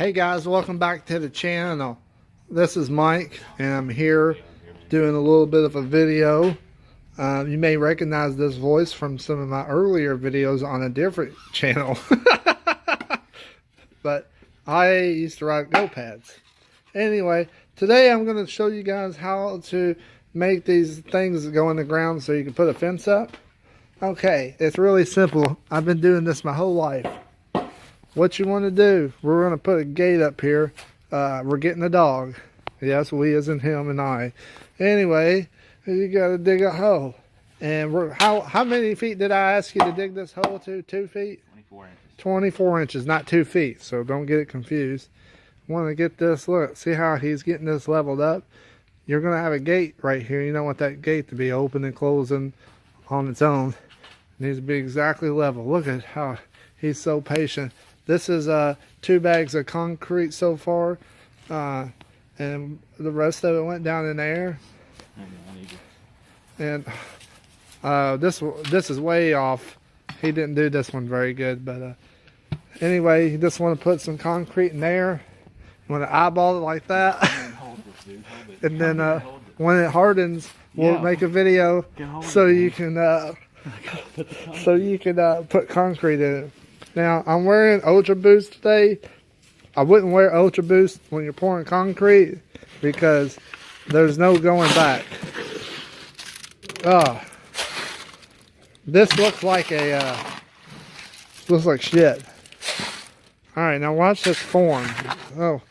Hey guys, welcome back to the channel. This is Mike and I'm here doing a little bit of a video. You may recognize this voice from some of my earlier videos on a different channel. But I used to ride go-pads. Anyway, today I'm going to show you guys how to make these things go in the ground so you can put a fence up. Okay, it's really simple. I've been doing this my whole life. What you want to do, we're going to put a gate up here. We're getting a dog. Yes, we as in him and I. Anyway, you got to dig a hole. And how many feet did I ask you to dig this hole to? 2 feet? 24 inches. 24 inches, not 2 feet. So don't get it confused. Want to get this, look, see how he's getting this leveled up? You're going to have a gate right here. You don't want that gate to be open and closing on its own. It needs to be exactly level. Look at how he's so patient. This is 2 bags of concrete so far, and the rest of it went down in there. And this is way off. He didn't do this one very good, but anyway, you just want to put some concrete in there. You want to eyeball it like that, and then when it hardens, we'll make a video so you can put concrete in it. Now, I'm wearing Ultra Boost today. I wouldn't wear Ultra Boost when you're pouring concrete because there's no going back. This looks like shit. Alright, now watch this form. Oh,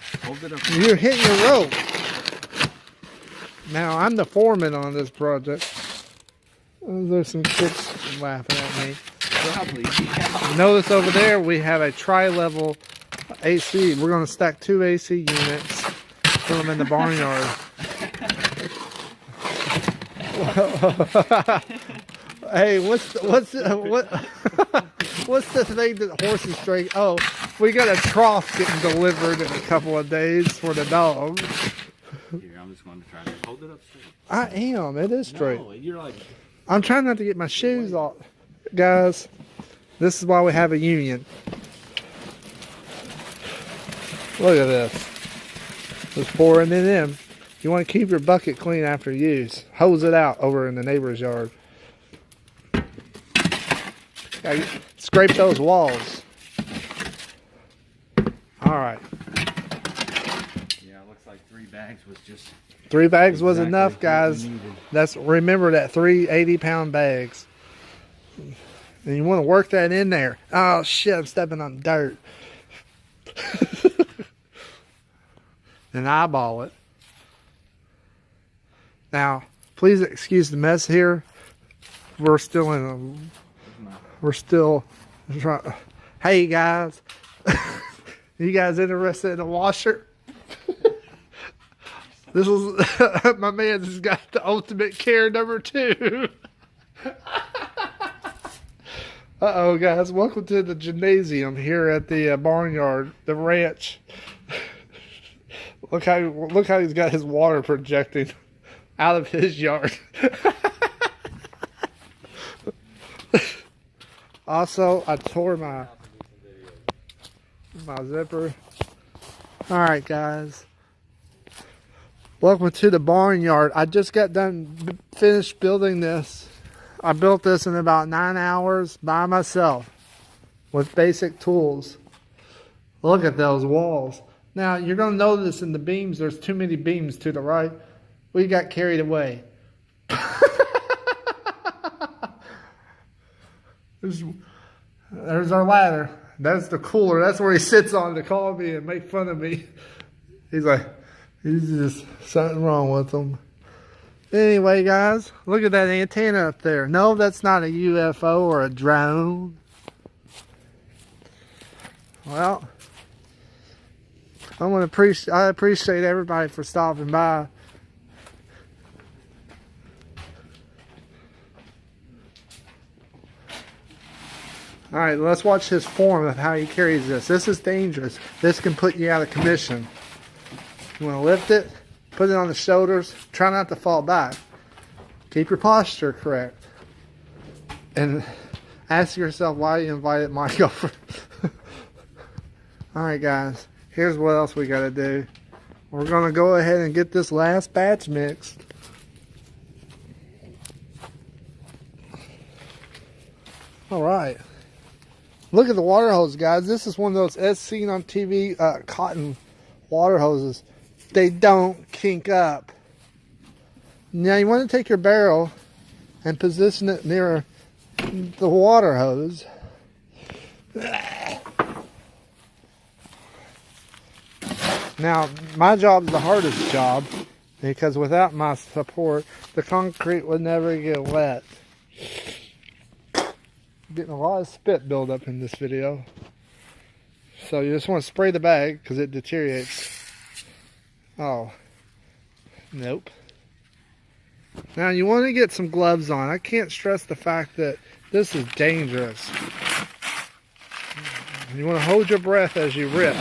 you're hitting your rope. Now, I'm the foreman on this project. There's some kids laughing at me. Probably, yeah. Notice over there we have a tri-level AC. We're going to stack 2 AC units, put them in the barnyard. Hey, what's the thing that horses drink? Oh, we got a trough getting delivered in a couple of days for the dog. Here, I'm just going to try to hold it up straight. I am. It is straight. No, you're like... I'm trying not to get my shoes off. Guys, this is why we have a union. Look at this. Just pouring it in. You want to keep your bucket clean after use. Hose it out over in the neighbor's yard. Scrape those walls. Alright. Yeah, it looks like 3 bags was just... 3 bags was enough, guys. Remember that 3 80-pound bags. And you want to work that in there. Oh shit, I'm stepping on dirt. And eyeball it. Now, please excuse the mess here. We're still trying. Hey guys. You guys interested in a washer? This is my man has got the ultimate care #2. Uh-oh, guys. Welcome to the gymnasium here at the barnyard, the ranch. Look how he's got his water projecting out of his yard. Also, I tore my zipper. Alright, guys. Welcome to the barnyard. I just got done finished building this. I built this in about 9 hours by myself with basic tools. Look at those walls. Now, you're going to notice in the beams, there's too many beams to the right. We got carried away. There's our ladder. That's the cooler. That's where he sits on to call me and make fun of me. He's just something wrong with him. Anyway, guys, look at that antenna up there. No, that's not a UFO or a drone. Well, I appreciate everybody for stopping by. All right, let's watch his form of how he carries this. This is dangerous. This can put you out of commission. You want to lift it, put it on the shoulders, try not to fall back. Keep your posture correct. And ask yourself why you invited Mike over. Alright guys, here's what else we got to do. We're going to go ahead and get this last batch mixed. All right. Look at the water hose, guys. This is one of those as seen on TV cotton water hoses. They don't kink up. Now you want to take your barrel and position it near the water hose. Now, my job is the hardest job because without my support, the concrete would never get wet. Getting a lot of spit buildup in this video. So you just want to spray the bag because it deteriorates. Oh, nope. Now you want to get some gloves on. I can't stress the fact that this is dangerous. You want to hold your breath as you rip.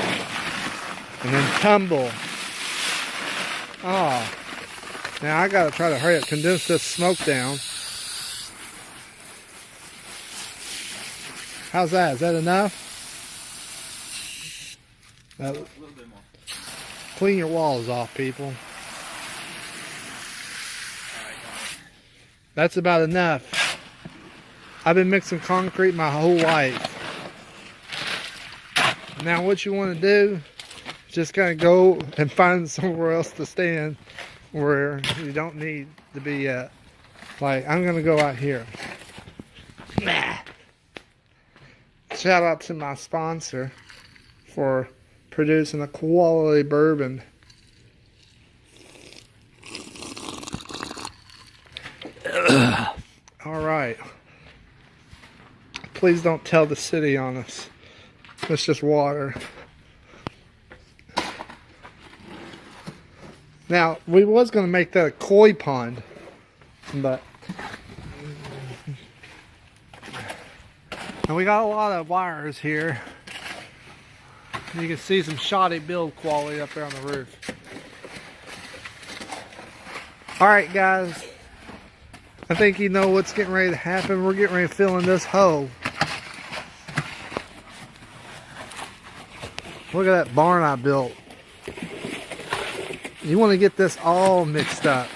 And then tumble. Oh. Now I gotta try to hurry up, condense this smoke down. How's that? Is that enough? A little bit more. Clean your walls off, people. That's about enough. I've been mixing concrete my whole life. Now what you want to do, just kind of go and find somewhere else to stand where you don't need to be at. Like, I'm going to go out here. Shout out to my sponsor for producing a quality bourbon. All right. Please don't tell the city on us. It's just water. Now, we was going to make that a koi pond, but... And we got a lot of wires here. You can see some shoddy build quality up there on the roof. Alright guys, I think you know what's getting ready to happen. We're getting ready to fill in this hole. Look at that barn I built. You want to get this all mixed up.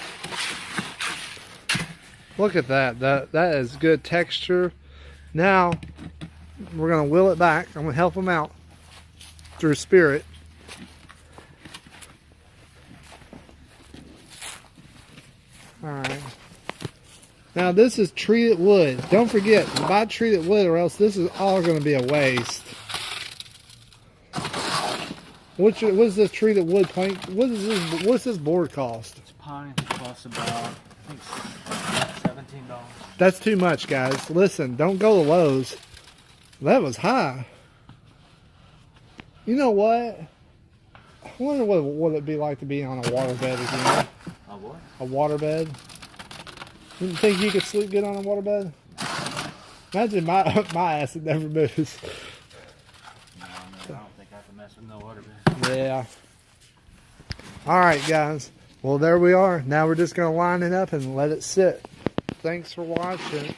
Look at that. That is good texture. Now, we're going to wheel it back. I'm going to help them out through spirit. Alright. Now, this is treated wood. Don't forget to buy treated wood or else this is all going to be a waste. What is this treated wood plank? What's this board cost? This pine costs about, I think, $17. That's too much, guys. Listen, don't go to Lowe's. That was high. You know what? I wonder what would it be like to be on a waterbed again. A what? A waterbed. You didn't think you could sleep good on a waterbed? Imagine my ass it never moves. No, I don't think I can mess with no water bed. Yeah. Alright guys. Well there we are. Now we're just going to line it up and let it sit. Thanks for watching.